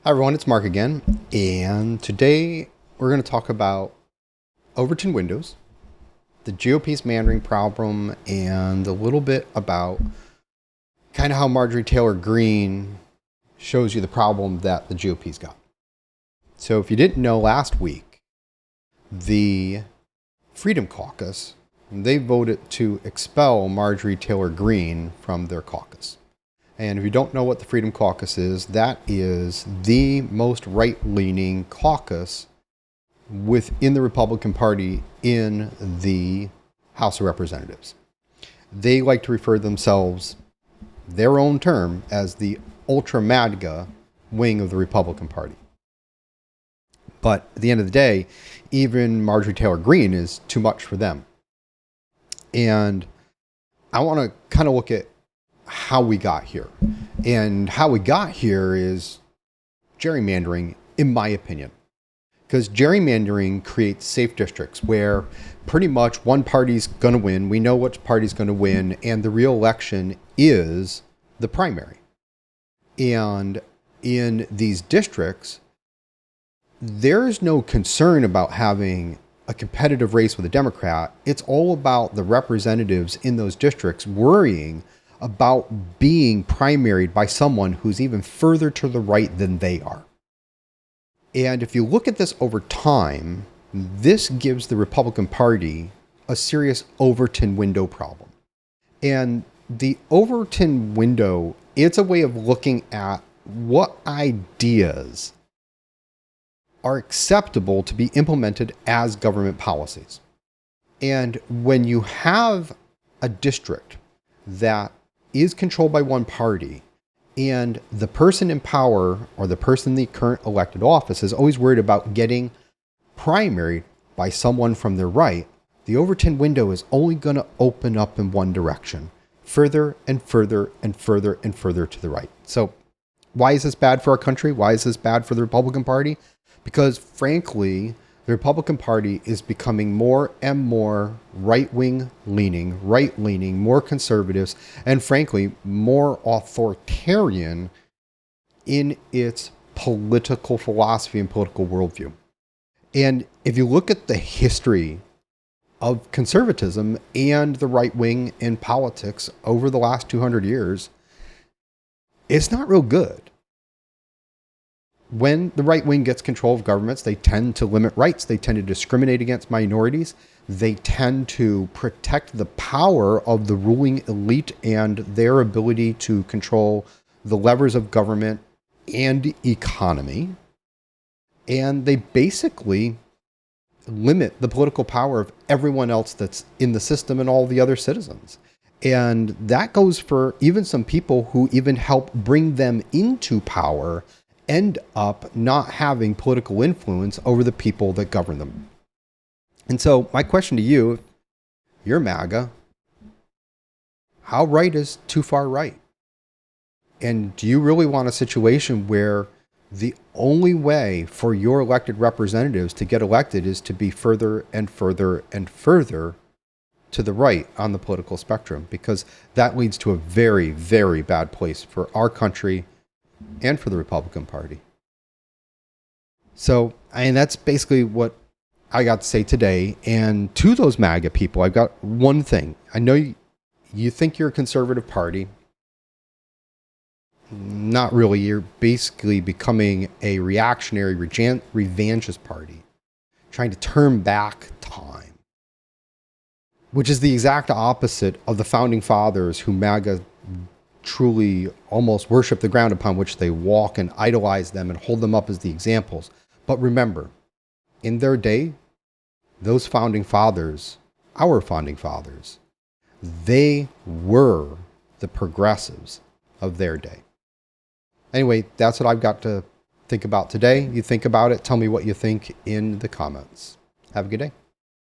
Hi everyone, it's Mark again, and today we're going to talk about Overton Windows, the GOP's mandering problem, and a little bit about kind of how Marjorie Taylor Green shows you the problem that the GOP's got. So if you didn't know, last week, the Freedom Caucus, they voted to expel Marjorie Taylor Green from their caucus. And if you don't know what the Freedom Caucus is, that is the most right-leaning caucus within the Republican Party in the House of Representatives. They like to refer to themselves, their own term, as the ultra-MAGA wing of the Republican Party. But at the end of the day, even Marjorie Taylor Green is too much for them. And I want to kind of look at how we got here. And how we got here is gerrymandering, in my opinion. Because gerrymandering creates safe districts where pretty much one party's going to win. We know which party's going to win. And the real election is the primary. And in these districts, there's no concern about having a competitive race with a Democrat. It's all about the representatives in those districts worrying about being primaried by someone who's even further to the right than they are. And if you look at this over time, this gives the Republican Party a serious Overton window problem. And the Overton window, it's a way of looking at what ideas are acceptable to be implemented as government policies. And when you have a district that is controlled by one party, and the person in power or the person in the current elected office is always worried about getting primaried by someone from their right, the Overton window is only going to open up in one direction, further and further and further and further to the right. So why is this bad for our country? Why is this bad for the Republican Party? Because frankly, the Republican Party is becoming more and more right-wing leaning, more conservatives, and frankly, more authoritarian in its political philosophy and political worldview. And if you look at the history of conservatism and the right wing in politics over the last 200 years, it's not real good. When the right wing gets control of governments, they tend to limit rights. They tend to discriminate against minorities. They tend to protect the power of the ruling elite and their ability to control the levers of government and economy. And they basically limit the political power of everyone else that's in the system and all the other citizens. And that goes for even some people who even help bring them into power end up not having political influence over the people that govern them. And so my question to you, if you're MAGA, how right is too far right? And do you really want a situation where the only way for your elected representatives to get elected is to be further and further and further to the right on the political spectrum? Because that leads to a very, very bad place for our country and for the Republican Party. So, and that's basically what I got to say today. And to those MAGA people, I've got one thing. I know you think you're a conservative party. Not really. You're basically becoming a reactionary, revanchist party, trying to turn back time, which is the exact opposite of the founding fathers who MAGA truly almost worship the ground upon which they walk and idolize them and hold them up as the examples. But remember, in their day, those founding fathers, our founding fathers, they were the progressives of their day. Anyway, that's what I've got to think about today. You think about it. Tell me what you think in the comments. Have a good day.